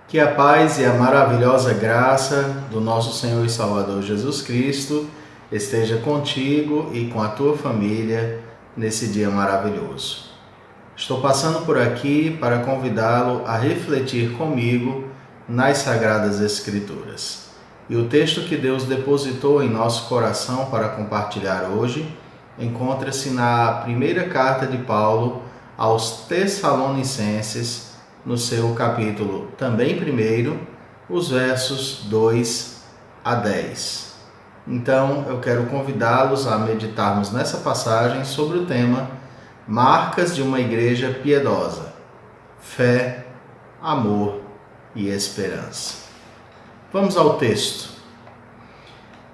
Que a paz e a maravilhosa graça do nosso Senhor e Salvador Jesus Cristo esteja contigo e com a tua família nesse dia maravilhoso. Estou passando por aqui para convidá-lo a refletir comigo nas Sagradas Escrituras. E o texto que Deus depositou em nosso coração para compartilhar hoje encontra-se na primeira carta de Paulo aos Tessalonicenses, no seu capítulo também primeiro, os versos 2 a 10. Então, eu quero convidá-los a meditarmos nessa passagem sobre o tema Marcas de uma Igreja Piedosa, Fé, Amor e Esperança. Vamos ao texto.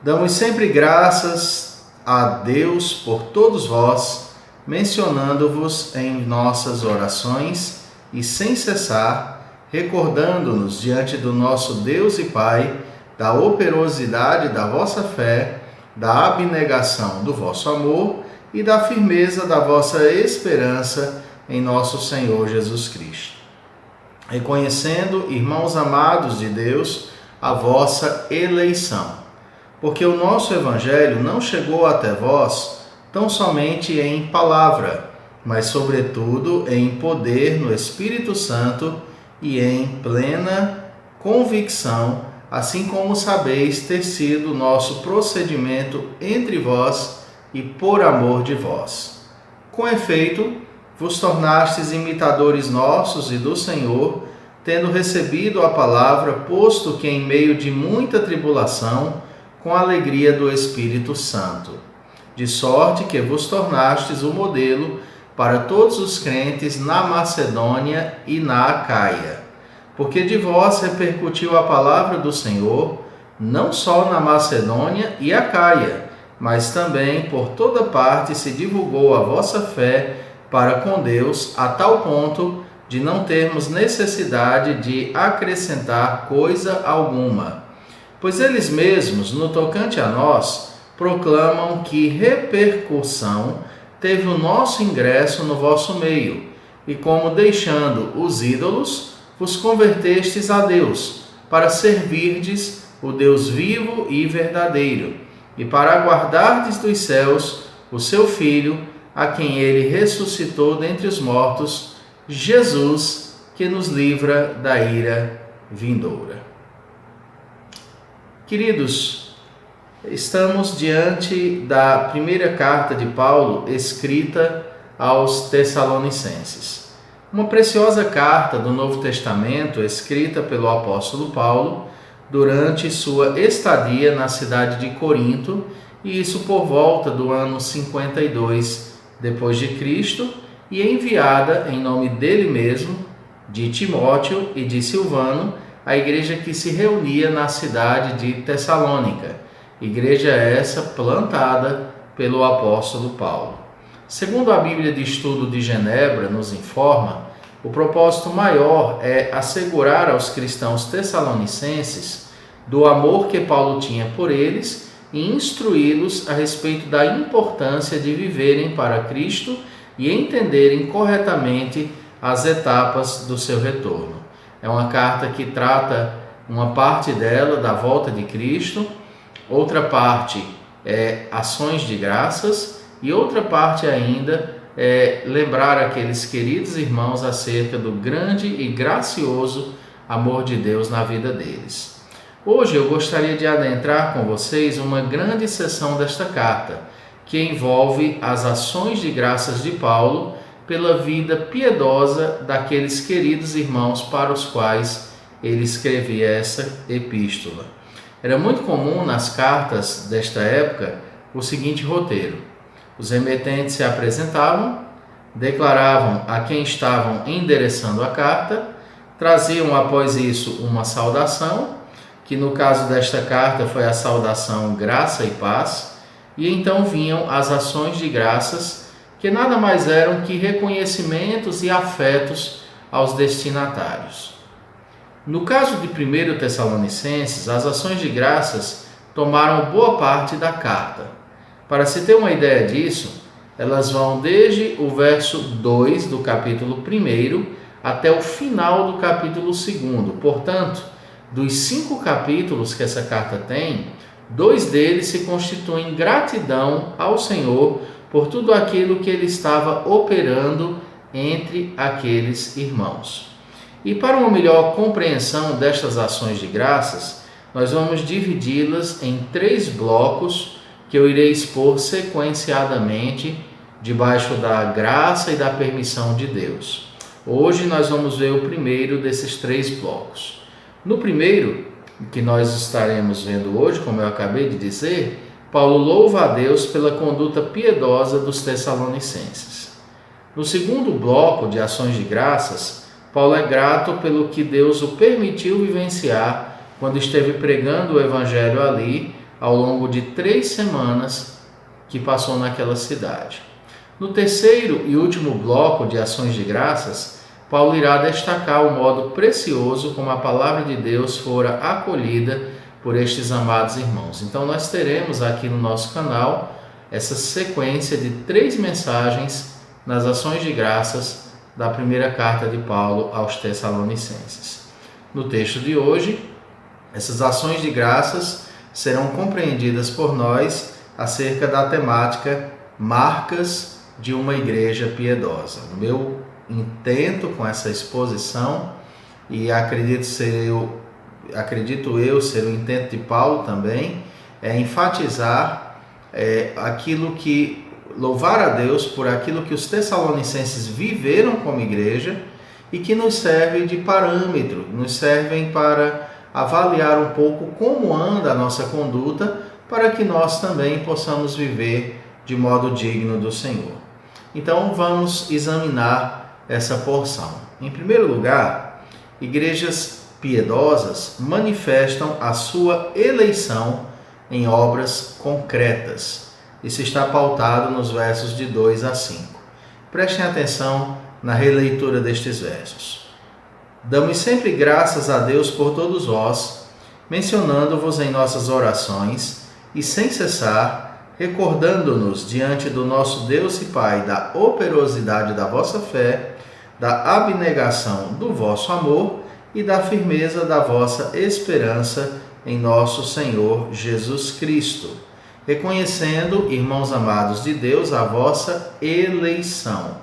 Damos sempre graças a Deus por todos vós, mencionando-vos em nossas orações e sem cessar, recordando-nos diante do nosso Deus e Pai da operosidade da vossa fé, da abnegação do vosso amor e da firmeza da vossa esperança em nosso Senhor Jesus Cristo. Reconhecendo, irmãos amados de Deus, a vossa eleição, porque o nosso Evangelho não chegou até vós tão somente em palavra, mas sobretudo em poder no Espírito Santo e em plena convicção, assim como sabeis ter sido nosso procedimento entre vós e por amor de vós. Com efeito, vos tornastes imitadores nossos e do Senhor, tendo recebido a palavra, posto que em meio de muita tribulação, com a alegria do Espírito Santo, de sorte que vos tornastes o modelo para todos os crentes na Macedônia e na Acaia, porque de vós repercutiu a palavra do Senhor, não só na Macedônia e Acaia, mas também por toda parte se divulgou a vossa fé para com Deus, a tal ponto de não termos necessidade de acrescentar coisa alguma. Pois eles mesmos, no tocante a nós, proclamam que repercussão teve o nosso ingresso no vosso meio, e como deixando os ídolos, vos convertestes a Deus, para servirdes o Deus vivo e verdadeiro, e para aguardardes dos céus o seu Filho, a quem ele ressuscitou dentre os mortos, Jesus, que nos livra da ira vindoura. Queridos, estamos diante da primeira carta de Paulo escrita aos Tessalonicenses. Uma preciosa carta do Novo Testamento escrita pelo apóstolo Paulo durante sua estadia na cidade de Corinto, e isso por volta do ano 52 depois de Cristo, e enviada em nome dele mesmo, de Timóteo e de Silvano, à igreja que se reunia na cidade de Tessalônica. Igreja essa plantada pelo apóstolo Paulo. Segundo a Bíblia de Estudo de Genebra nos informa, o propósito maior é assegurar aos cristãos tessalonicenses do amor que Paulo tinha por eles e instruí-los a respeito da importância de viverem para Cristo e entenderem corretamente as etapas do seu retorno. É uma carta que trata uma parte dela da volta de Cristo, outra parte é ações de graças e outra parte ainda é lembrar aqueles queridos irmãos acerca do grande e gracioso amor de Deus na vida deles. Hoje eu gostaria de adentrar com vocês uma grande seção desta carta, que envolve as ações de graças de Paulo pela vida piedosa daqueles queridos irmãos para os quais ele escrevia essa epístola. Era muito comum nas cartas desta época o seguinte roteiro: os remetentes se apresentavam, declaravam a quem estavam endereçando a carta, traziam após isso uma saudação, que no caso desta carta foi a saudação graça e paz, e então vinham as ações de graças, que nada mais eram que reconhecimentos e afetos aos destinatários. No caso de 1 Tessalonicenses, as ações de graças tomaram boa parte da carta. Para se ter uma ideia disso, elas vão desde o verso 2 do capítulo 1 até o final do capítulo 2. Portanto, dos 5 capítulos que essa carta tem, 2 deles se constituem gratidão ao Senhor por tudo aquilo que ele estava operando entre aqueles irmãos. E para uma melhor compreensão destas ações de graças, nós vamos dividi-las em 3 blocos que eu irei expor sequenciadamente debaixo da graça e da permissão de Deus. Hoje nós vamos ver o primeiro desses 3 blocos. No primeiro, que nós estaremos vendo hoje, como eu acabei de dizer, Paulo louva a Deus pela conduta piedosa dos Tessalonicenses. No segundo bloco de ações de graças, Paulo é grato pelo que Deus o permitiu vivenciar quando esteve pregando o Evangelho ali ao longo de 3 semanas que passou naquela cidade. No terceiro e último bloco de ações de graças, Paulo irá destacar o modo precioso como a palavra de Deus fora acolhida por estes amados irmãos. Então nós teremos aqui no nosso canal essa sequência de 3 mensagens nas ações de graças da primeira carta de Paulo aos Tessalonicenses. No texto de hoje, essas ações de graças serão compreendidas por nós acerca da temática Marcas de uma Igreja Piedosa. O meu intento com essa exposição, e acredito eu ser o intento de Paulo também, é enfatizar aquilo que, louvar a Deus por aquilo que os Tessalonicenses viveram como igreja e que nos serve de parâmetro, nos servem para avaliar um pouco como anda a nossa conduta, para que nós também possamos viver de modo digno do Senhor. Então vamos examinar essa porção. Em primeiro lugar, igrejas piedosas manifestam a sua eleição em obras concretas. Isso está pautado nos versos de 2 a 5. Prestem atenção na releitura destes versos. Damos sempre graças a Deus por todos vós, mencionando-vos em nossas orações e sem cessar, recordando-nos diante do nosso Deus e Pai da operosidade da vossa fé, da abnegação do vosso amor e da firmeza da vossa esperança em nosso Senhor Jesus Cristo, reconhecendo, irmãos amados de Deus, a vossa eleição.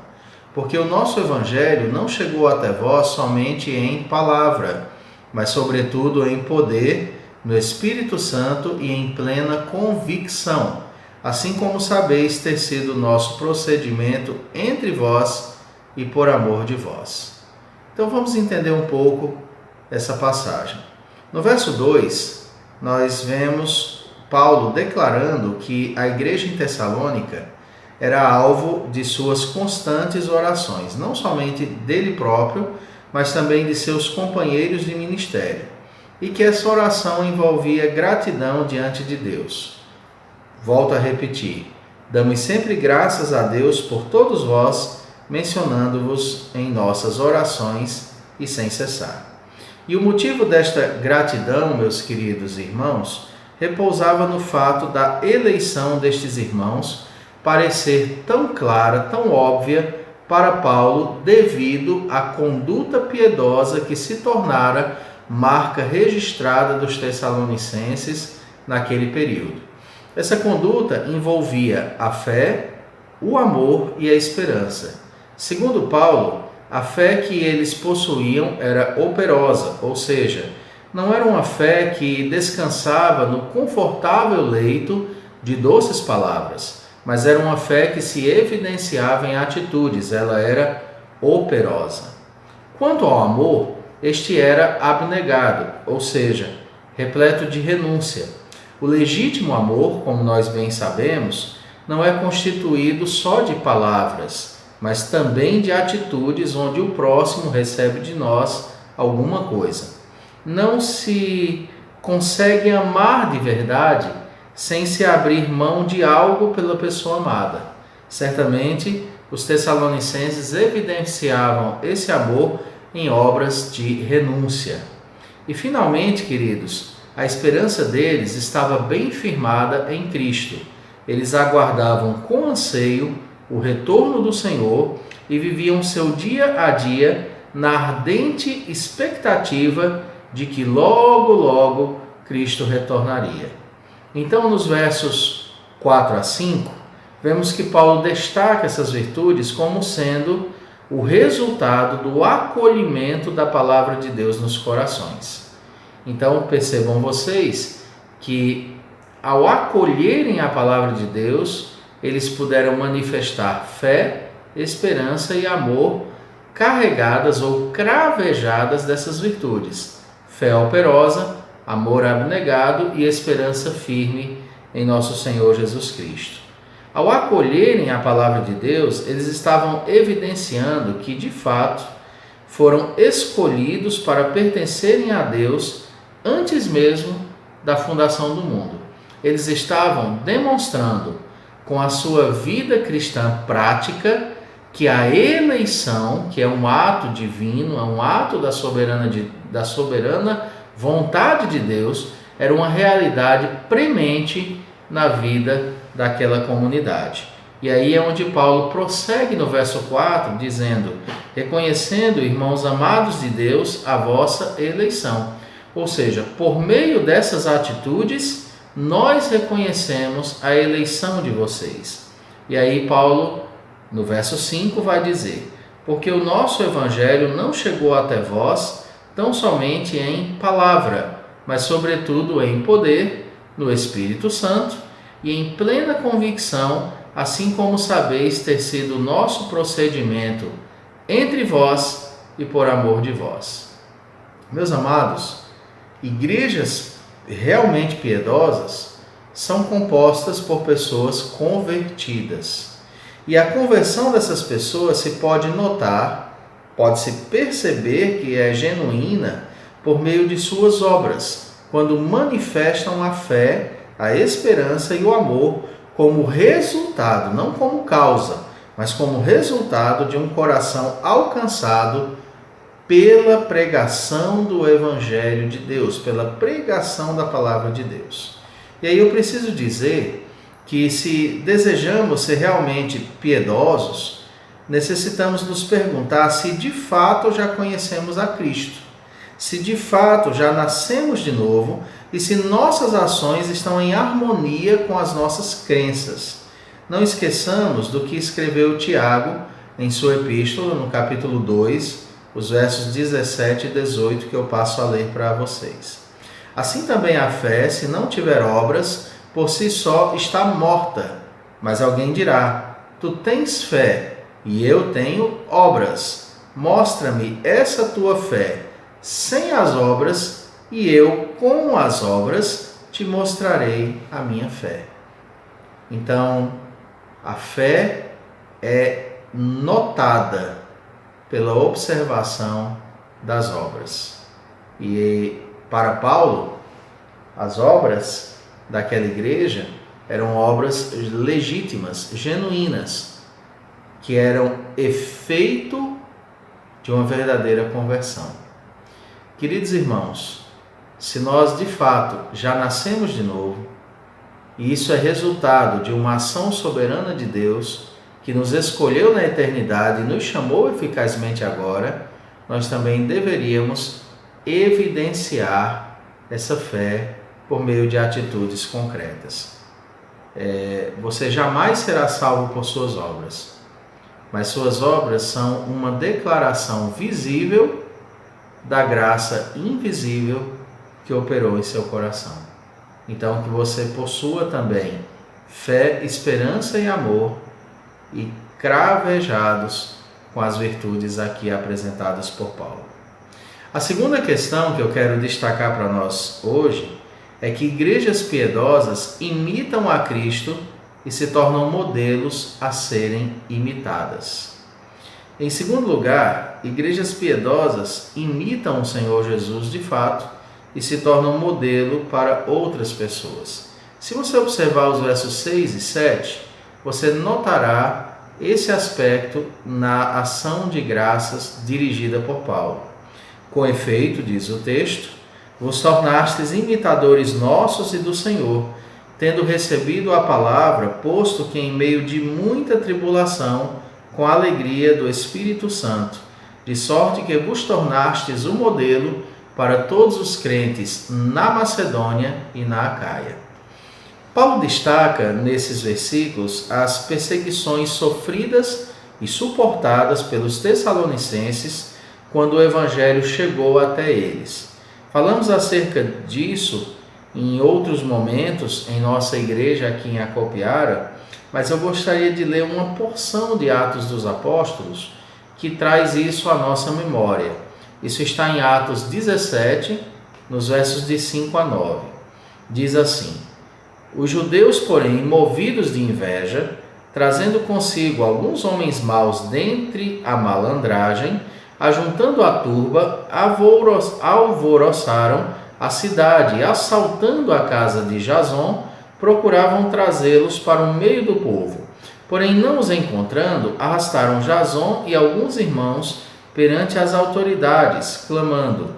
Porque o nosso Evangelho não chegou até vós somente em palavra, mas sobretudo em poder, no Espírito Santo e em plena convicção, assim como sabeis ter sido nosso procedimento entre vós e por amor de vós. Então vamos entender um pouco essa passagem. No verso 2, nós vemos Paulo declarando que a igreja em Tessalônica era alvo de suas constantes orações, não somente dele próprio, mas também de seus companheiros de ministério, e que essa oração envolvia gratidão diante de Deus. Volto a repetir, damos sempre graças a Deus por todos vós, mencionando-vos em nossas orações e sem cessar. E o motivo desta gratidão, meus queridos irmãos, repousava no fato da eleição destes irmãos parecer tão clara, tão óbvia para Paulo, devido à conduta piedosa que se tornara marca registrada dos Tessalonicenses naquele período. Essa conduta envolvia a fé, o amor e a esperança. Segundo Paulo, a fé que eles possuíam era operosa, ou seja, não era uma fé que descansava no confortável leito de doces palavras, mas era uma fé que se evidenciava em atitudes, ela era operosa. Quanto ao amor, este era abnegado, ou seja, repleto de renúncia. O legítimo amor, como nós bem sabemos, não é constituído só de palavras, mas também de atitudes onde o próximo recebe de nós alguma coisa. Não se consegue amar de verdade sem se abrir mão de algo pela pessoa amada. Certamente, os Tessalonicenses evidenciavam esse amor em obras de renúncia. E finalmente, queridos, a esperança deles estava bem firmada em Cristo. Eles aguardavam com anseio o retorno do Senhor e viviam seu dia a dia na ardente expectativa de que logo, logo Cristo retornaria. Então, nos versos 4 a 5, vemos que Paulo destaca essas virtudes como sendo o resultado do acolhimento da palavra de Deus nos corações. Então, percebam vocês que ao acolherem a palavra de Deus, eles puderam manifestar fé, esperança e amor carregadas ou cravejadas dessas virtudes. Fé operosa, amor abnegado e esperança firme em nosso Senhor Jesus Cristo. Ao acolherem a palavra de Deus, eles estavam evidenciando que, de fato, foram escolhidos para pertencerem a Deus antes mesmo da fundação do mundo. Eles estavam demonstrando com a sua vida cristã prática que a eleição, que é um ato divino, é um ato da soberana vontade de Deus, era uma realidade premente na vida daquela comunidade. E aí é onde Paulo prossegue no verso 4, dizendo: reconhecendo, irmãos amados de Deus, a vossa eleição. Ou seja, por meio dessas atitudes, nós reconhecemos a eleição de vocês. E aí Paulo, no verso 5, vai dizer: porque o nosso evangelho não chegou até vós tão somente em palavra, mas sobretudo em poder, no Espírito Santo e em plena convicção, assim como sabeis ter sido o nosso procedimento entre vós e por amor de vós. Meus amados, igrejas realmente piedosas são compostas por pessoas convertidas. E a conversão dessas pessoas se pode notar, pode-se perceber que é genuína por meio de suas obras, quando manifestam a fé, a esperança e o amor como resultado, não como causa, mas como resultado de um coração alcançado pela pregação do Evangelho de Deus, pela pregação da palavra de Deus. E aí eu preciso dizer que, se desejamos ser realmente piedosos, necessitamos nos perguntar se de fato já conhecemos a Cristo, se de fato já nascemos de novo e se nossas ações estão em harmonia com as nossas crenças. Não esqueçamos do que escreveu Tiago em sua epístola, no capítulo 2, os versos 17 e 18, que eu passo a ler para vocês. Assim também a fé, se não tiver obras, por si só está morta. Mas alguém dirá: tu tens fé e eu tenho obras. Mostra-me essa tua fé sem as obras, e eu, com as obras, te mostrarei a minha fé. Então, a fé é notada pela observação das obras. E para Paulo, as obras daquela igreja eram obras legítimas, genuínas, que eram efeito de uma verdadeira conversão. Queridos irmãos, se nós de fato já nascemos de novo, e isso é resultado de uma ação soberana de Deus, que nos escolheu na eternidade e nos chamou eficazmente agora, nós também deveríamos evidenciar essa fé por meio de atitudes concretas. Você jamais será salvo por suas obras, mas suas obras são uma declaração visível da graça invisível que operou em seu coração. Então, que você possua também fé, esperança e amor, e cravejados com as virtudes aqui apresentadas por Paulo. A segunda questão que eu quero destacar para nós hoje é que igrejas piedosas imitam a Cristo e se tornam modelos a serem imitadas. Em segundo lugar, igrejas piedosas imitam o Senhor Jesus de fato e se tornam modelo para outras pessoas. Se você observar os versos 6 e 7, você notará esse aspecto na ação de graças dirigida por Paulo. Com efeito, diz o texto, vos tornastes imitadores nossos e do Senhor, tendo recebido a palavra, posto que em meio de muita tribulação, com a alegria do Espírito Santo, de sorte que vos tornastes um modelo para todos os crentes na Macedônia e na Acaia. Paulo destaca nesses versículos as perseguições sofridas e suportadas pelos tessalonicenses quando o evangelho chegou até eles. Falamos acerca disso em outros momentos em nossa igreja aqui em Acopiara, mas eu gostaria de ler uma porção de Atos dos Apóstolos que traz isso à nossa memória. Isso está em Atos 17, nos versos de 5 a 9. Diz assim: os judeus, porém, movidos de inveja, trazendo consigo alguns homens maus dentre a malandragem, ajuntando a turba, alvoroçaram a cidade e, assaltando a casa de Jason, procuravam trazê-los para o meio do povo. Porém, não os encontrando, arrastaram Jason e alguns irmãos perante as autoridades, clamando: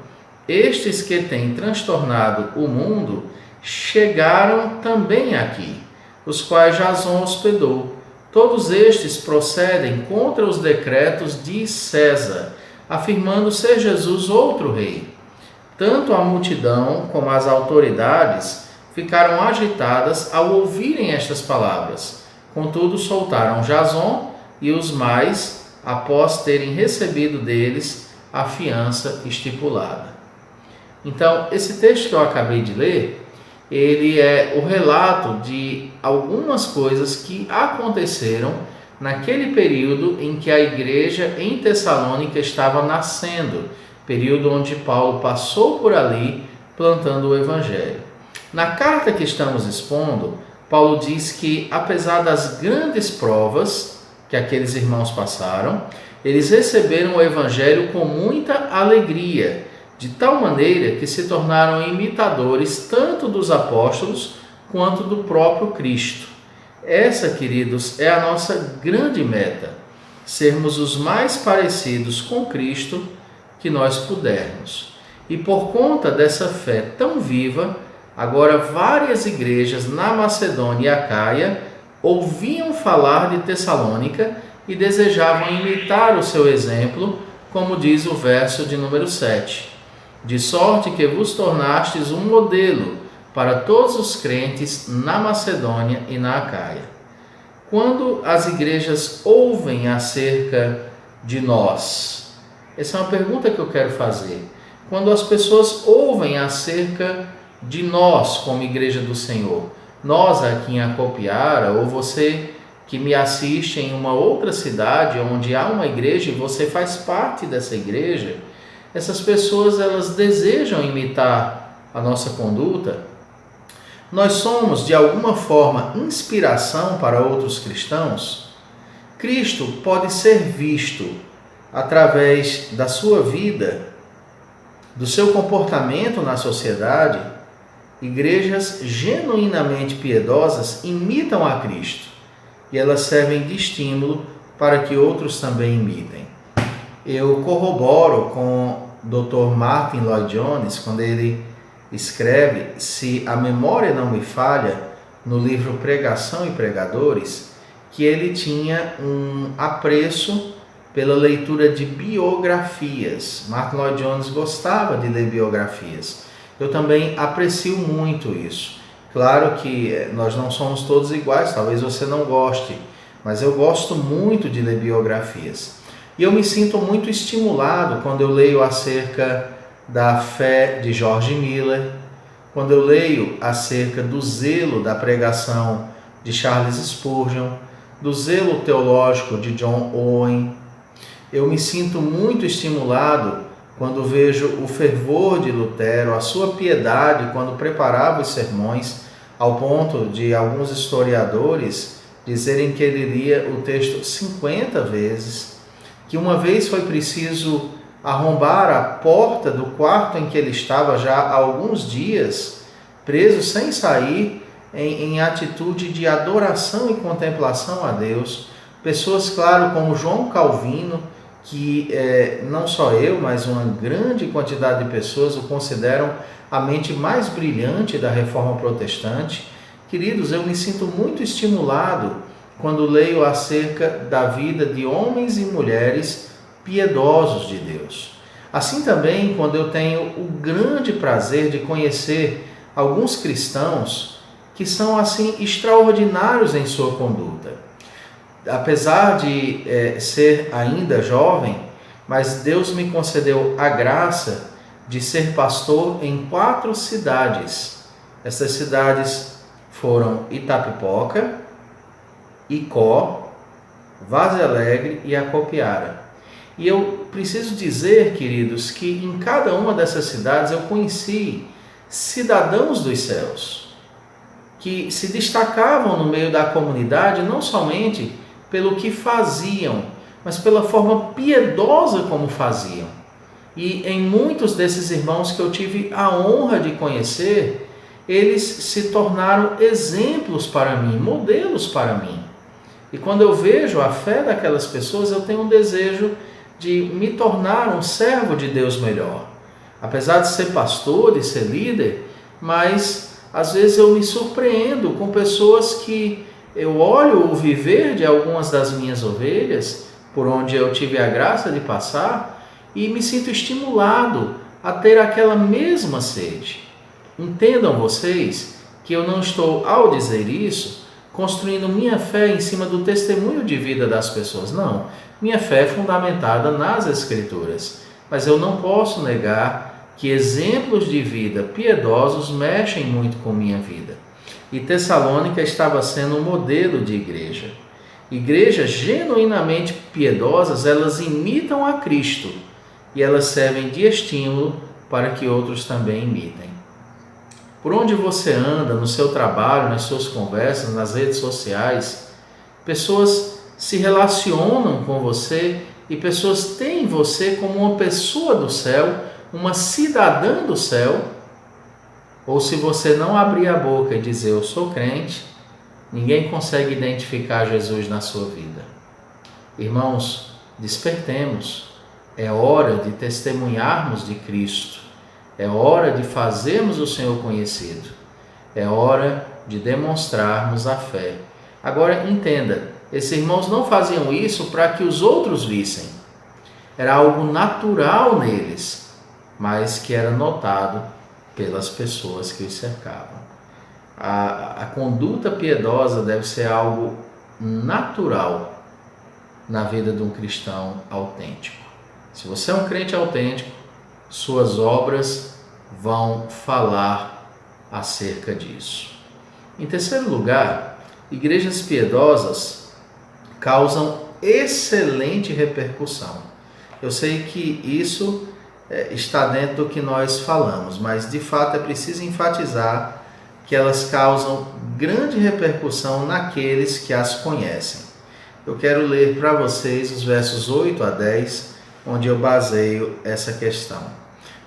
estes que têm transtornado o mundo chegaram também aqui, os quais Jason hospedou. Todos estes procedem contra os decretos de César, afirmando ser Jesus outro rei. Tanto a multidão como as autoridades ficaram agitadas ao ouvirem estas palavras. Contudo, soltaram Jason e os mais, após terem recebido deles a fiança estipulada. Então, esse texto que eu acabei de ler, ele é o relato de algumas coisas que aconteceram naquele período em que a igreja em Tessalônica estava nascendo, período onde Paulo passou por ali plantando o evangelho. Na carta que estamos expondo, Paulo diz que, apesar das grandes provas que aqueles irmãos passaram, eles receberam o evangelho com muita alegria, de tal maneira que se tornaram imitadores tanto dos apóstolos quanto do próprio Cristo. Essa, queridos, é a nossa grande meta, sermos os mais parecidos com Cristo que nós pudermos. E por conta dessa fé tão viva, agora várias igrejas na Macedônia e Acaia ouviam falar de Tessalônica e desejavam imitar o seu exemplo, como diz o verso de número 7. De sorte que vos tornastes um modelo para todos os crentes na Macedônia e na Acaia. Quando as igrejas ouvem acerca de nós? Essa é uma pergunta que eu quero fazer. Quando as pessoas ouvem acerca de nós como igreja do Senhor, nós aqui em Acopiara, ou você que me assiste em uma outra cidade onde há uma igreja e você faz parte dessa igreja, essas pessoas elas desejam imitar a nossa conduta. Nós somos de alguma forma inspiração para outros cristãos. Cristo pode ser visto através da sua vida, do seu comportamento na sociedade. Igrejas genuinamente piedosas imitam a Cristo e elas servem de estímulo para que outros também imitem. Eu corroboro com o Dr. Martin Lloyd-Jones quando ele escreve, se a memória não me falha, no livro Pregação e Pregadores, que ele tinha um apreço pela leitura de biografias. Martin Lloyd-Jones gostava de ler biografias. Eu também aprecio muito isso. Claro que nós não somos todos iguais, talvez você não goste, mas eu gosto muito de ler biografias. E eu me sinto muito estimulado quando eu leio acerca da fé de George Miller, quando eu leio acerca do zelo da pregação de Charles Spurgeon, do zelo teológico de John Owen. Eu me sinto muito estimulado quando vejo o fervor de Lutero, a sua piedade quando preparava os sermões, ao ponto de alguns historiadores dizerem que ele lia o texto 50 vezes, que uma vez foi preciso arrombar a porta do quarto em que ele estava já há alguns dias, preso sem sair, em atitude de adoração e contemplação a Deus. Pessoas, claro, como João Calvino, que não só eu, mas uma grande quantidade de pessoas o consideram a mente mais brilhante da Reforma Protestante. Queridos, eu me sinto muito estimulado quando leio acerca da vida de homens e mulheres piedosos de Deus. Assim também, quando eu tenho o grande prazer de conhecer alguns cristãos que são assim extraordinários em sua conduta. Apesar de ser ainda jovem, mas Deus me concedeu a graça de ser pastor em 4 cidades. Essas cidades foram Itapipoca, Icó, Vaza Alegre e Acopiara. E eu preciso dizer, queridos, que em cada uma dessas cidades eu conheci cidadãos dos céus, que se destacavam no meio da comunidade não somente pelo que faziam, mas pela forma piedosa como faziam. E em muitos desses irmãos que eu tive a honra de conhecer, eles se tornaram exemplos para mim, modelos para mim. E quando eu vejo a fé daquelas pessoas, eu tenho um desejo de me tornar um servo de Deus melhor. Apesar de ser pastor, de ser líder, mas às vezes eu me surpreendo com pessoas que eu olho o viver de algumas das minhas ovelhas, por onde eu tive a graça de passar, e me sinto estimulado a ter aquela mesma sede. Entendam vocês que eu não estou, ao dizer isso, construindo minha fé em cima do testemunho de vida das pessoas. Não, minha fé é fundamentada nas Escrituras. Mas eu não posso negar que exemplos de vida piedosos mexem muito com minha vida. E Tessalônica estava sendo um modelo de igreja. Igrejas genuinamente piedosas, elas imitam a Cristo e elas servem de estímulo para que outros também imitem. Por onde você anda, no seu trabalho, nas suas conversas, nas redes sociais, pessoas se relacionam com você e pessoas têm você como uma pessoa do céu, uma cidadã do céu. Ou se você não abrir a boca e dizer eu sou crente, ninguém consegue identificar Jesus na sua vida. Irmãos, despertemos. É hora de testemunharmos de Cristo. É hora de fazermos o Senhor conhecido. É hora de demonstrarmos a fé. Agora entenda, esses irmãos não faziam isso para que os outros vissem. Era algo natural neles, mas que era notado pelas pessoas que os cercavam. A conduta piedosa deve ser algo natural na vida de um cristão autêntico. Se você é um crente autêntico, suas obras vão falar acerca disso. Em terceiro lugar, igrejas piedosas causam excelente repercussão. Eu sei que isso está dentro do que nós falamos, mas de fato é preciso enfatizar que elas causam grande repercussão naqueles que as conhecem. Eu quero ler para vocês os versos 8 a 10, onde eu baseio essa questão.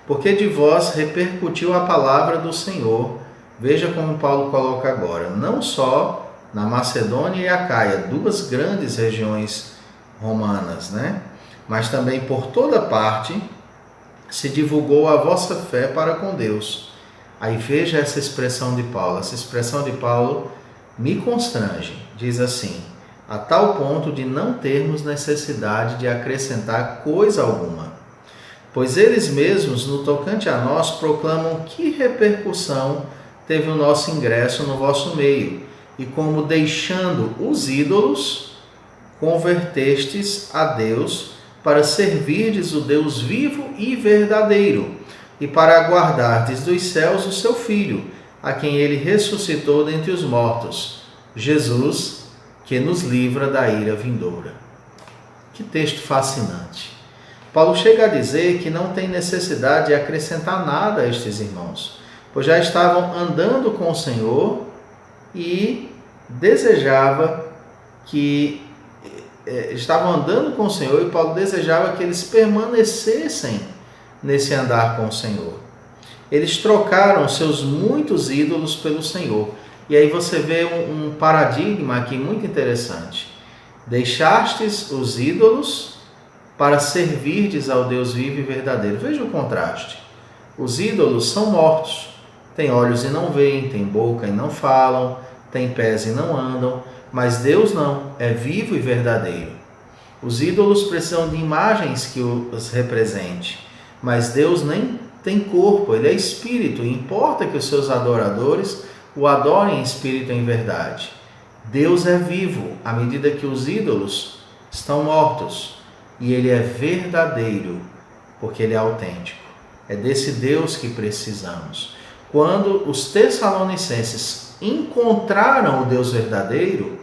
Porque de vós repercutiu a palavra do Senhor, veja como Paulo coloca agora, não só na Macedônia e Acaia, 2 grandes regiões romanas, mas também por toda parte se divulgou a vossa fé para com Deus. Aí veja essa expressão de Paulo. Essa expressão de Paulo me constrange. Diz assim, a tal ponto de não termos necessidade de acrescentar coisa alguma. Pois eles mesmos, no tocante a nós, proclamam que repercussão teve o nosso ingresso no vosso meio, e como deixando os ídolos, convertestes a Deus para servirdes o Deus vivo e verdadeiro, e para aguardardes dos céus o seu Filho, a quem ele ressuscitou dentre os mortos, Jesus, que nos livra da ira vindoura. Que texto fascinante! Paulo chega a dizer que não tem necessidade de acrescentar nada a estes irmãos, pois já estavam andando com o Senhor e estavam andando com o Senhor e Paulo desejava que eles permanecessem nesse andar com o Senhor. Eles trocaram seus muitos ídolos pelo Senhor. E aí você vê um paradigma aqui muito interessante. Deixastes os ídolos para servirdes ao Deus vivo e verdadeiro. Veja o contraste. Os ídolos são mortos. Têm olhos e não veem, têm boca e não falam, têm pés e não andam. Mas Deus não, é vivo e verdadeiro. Os ídolos precisam de imagens que os representem, mas Deus nem tem corpo, Ele é espírito, e importa que os seus adoradores o adorem em espírito e em verdade. Deus é vivo, à medida que os ídolos estão mortos, e Ele é verdadeiro, porque Ele é autêntico. É desse Deus que precisamos. Quando os Tessalonicenses encontraram o Deus verdadeiro,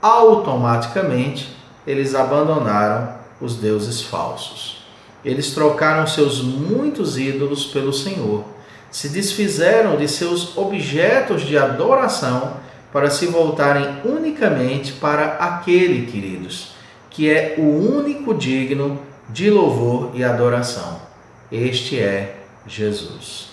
automaticamente eles abandonaram os deuses falsos. Eles trocaram seus muitos ídolos pelo Senhor, se desfizeram de seus objetos de adoração para se voltarem unicamente para aquele, queridos, que é o único digno de louvor e adoração. Este é Jesus.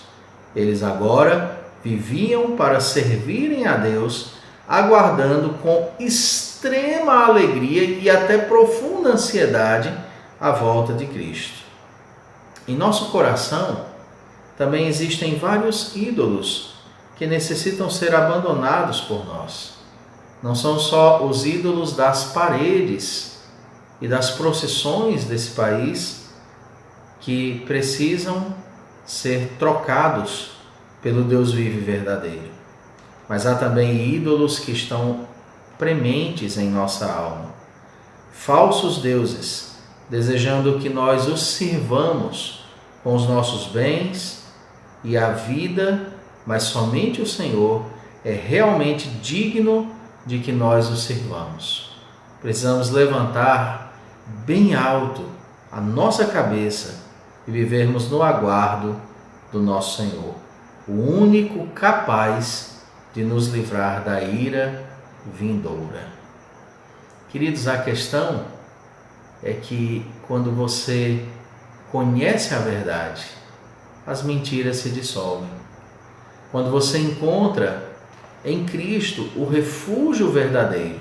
Eles agora viviam para servirem a Deus, aguardando com extrema alegria e até profunda ansiedade a volta de Cristo. Em nosso coração também existem vários ídolos que necessitam ser abandonados por nós. Não são só os ídolos das paredes e das procissões desse país que precisam ser trocados pelo Deus vivo e verdadeiro, mas há também ídolos que estão prementes em nossa alma. Falsos deuses, desejando que nós os sirvamos com os nossos bens e a vida, mas somente o Senhor é realmente digno de que nós o sirvamos. Precisamos levantar bem alto a nossa cabeça e vivermos no aguardo do nosso Senhor, o único capaz de nos livrar da ira vindoura. Queridos, a questão é que quando você conhece a verdade, as mentiras se dissolvem. Quando você encontra em Cristo o refúgio verdadeiro,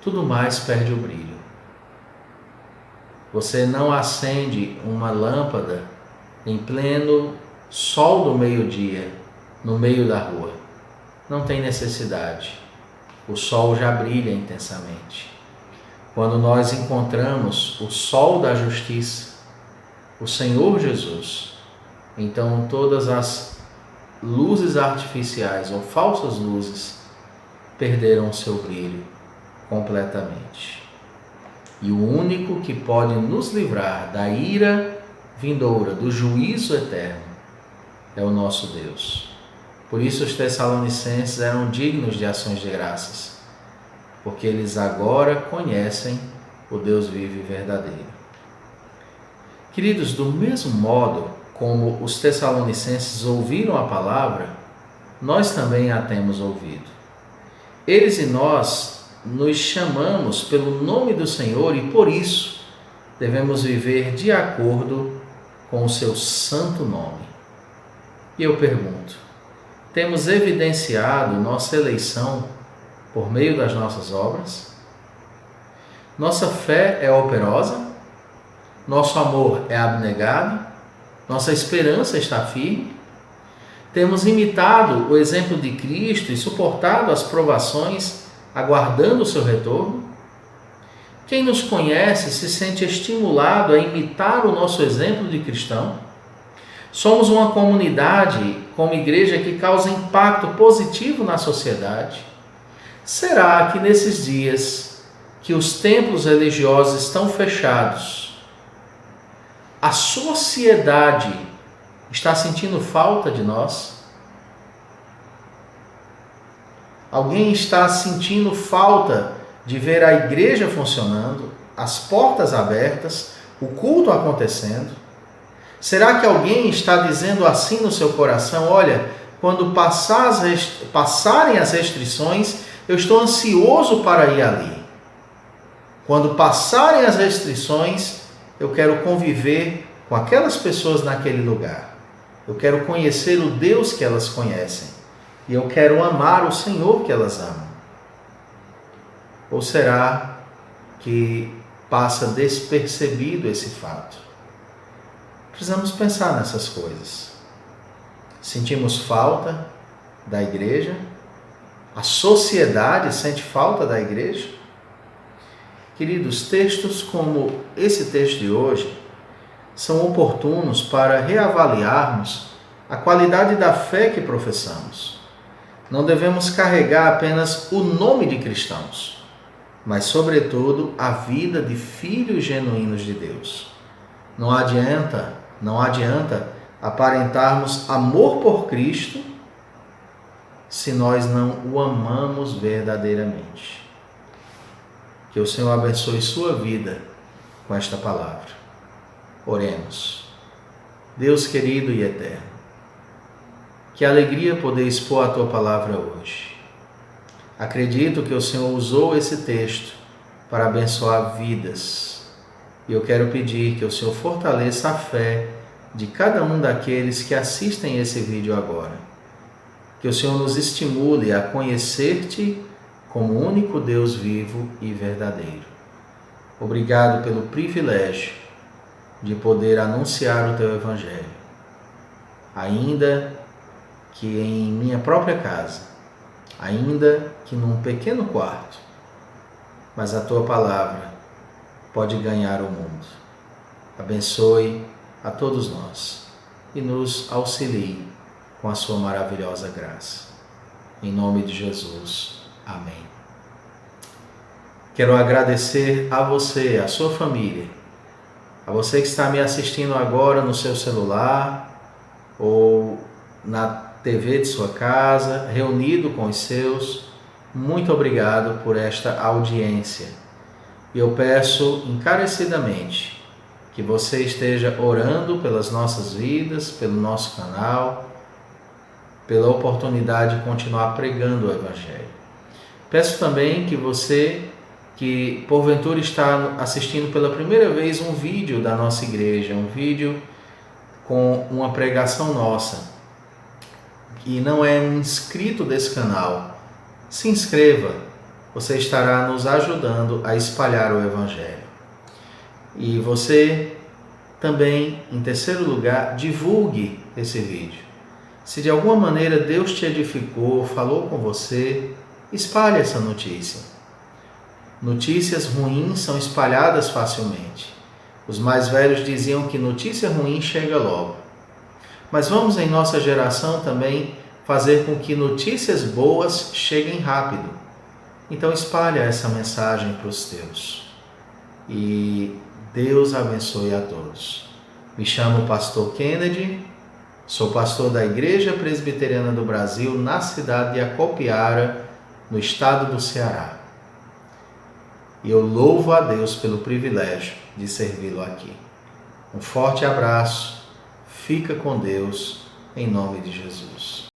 tudo mais perde o brilho. Você não acende uma lâmpada em pleno sol do meio-dia, no meio da rua. Não tem necessidade. O sol já brilha intensamente. Quando nós encontramos o sol da justiça, o Senhor Jesus, então todas as luzes artificiais ou falsas luzes perderam o seu brilho completamente. E o único que pode nos livrar da ira vindoura, do juízo eterno, é o nosso Deus. Por isso os Tessalonicenses eram dignos de ações de graças, porque eles agora conhecem o Deus vivo e verdadeiro. Queridos, do mesmo modo como os Tessalonicenses ouviram a palavra, nós também a temos ouvido. Eles e nós nos chamamos pelo nome do Senhor e por isso devemos viver de acordo com o seu santo nome. E eu pergunto, temos evidenciado nossa eleição por meio das nossas obras? Nossa fé é operosa? Nosso amor é abnegado? Nossa esperança está firme? Temos imitado o exemplo de Cristo e suportado as provações, aguardando o seu retorno? Quem nos conhece se sente estimulado a imitar o nosso exemplo de cristão? Somos uma comunidade, como igreja, que causa impacto positivo na sociedade. Será que nesses dias que os templos religiosos estão fechados, a sociedade está sentindo falta de nós? Alguém está sentindo falta de ver a igreja funcionando, as portas abertas, o culto acontecendo? Será que alguém está dizendo assim no seu coração: olha, quando passarem as restrições, eu estou ansioso para ir ali. Quando passarem as restrições, eu quero conviver com aquelas pessoas naquele lugar. Eu quero conhecer o Deus que elas conhecem. E eu quero amar o Senhor que elas amam. Ou será que passa despercebido esse fato? Precisamos pensar nessas coisas. Sentimos falta da igreja? A sociedade sente falta da igreja? Queridos, textos como esse texto de hoje são oportunos para reavaliarmos a qualidade da fé que professamos. Não devemos carregar apenas o nome de cristãos, mas, sobretudo, a vida de filhos genuínos de Deus. Não adianta aparentarmos amor por Cristo se nós não o amamos verdadeiramente. Que o Senhor abençoe sua vida com esta palavra. Oremos. Deus querido e eterno, que alegria poder expor a Tua palavra hoje. Acredito que o Senhor usou esse texto para abençoar vidas. E eu quero pedir que o Senhor fortaleça a fé de cada um daqueles que assistem esse vídeo agora. Que o Senhor nos estimule a conhecer-Te como o único Deus vivo e verdadeiro. Obrigado pelo privilégio de poder anunciar o Teu Evangelho, ainda que em minha própria casa, ainda que num pequeno quarto, mas a Tua palavra pode ganhar o mundo. Abençoe a todos nós e nos auxilie com a Sua maravilhosa graça. Em nome de Jesus. Amém. Quero agradecer a você, a sua família, a você que está me assistindo agora no seu celular ou na TV de sua casa, reunido com os seus. Muito obrigado por esta audiência. E eu peço encarecidamente que você esteja orando pelas nossas vidas, pelo nosso canal, pela oportunidade de continuar pregando o Evangelho. Peço também que você, que porventura está assistindo pela primeira vez um vídeo da nossa igreja, um vídeo com uma pregação nossa, e não é um inscrito desse canal, se inscreva, você estará nos ajudando a espalhar o Evangelho. E você também, em terceiro lugar, divulgue esse vídeo. Se de alguma maneira Deus te edificou, falou com você, espalhe essa notícia. Notícias ruins são espalhadas facilmente. Os mais velhos diziam que notícia ruim chega logo. Mas vamos, em nossa geração, também fazer com que notícias boas cheguem rápido. Então espalhe essa mensagem para os teus. E Deus abençoe a todos. Me chamo Pastor Kennedy, sou pastor da Igreja Presbiteriana do Brasil, na cidade de Acopiara, no estado do Ceará. E eu louvo a Deus pelo privilégio de servi-lo aqui. Um forte abraço, fica com Deus, em nome de Jesus.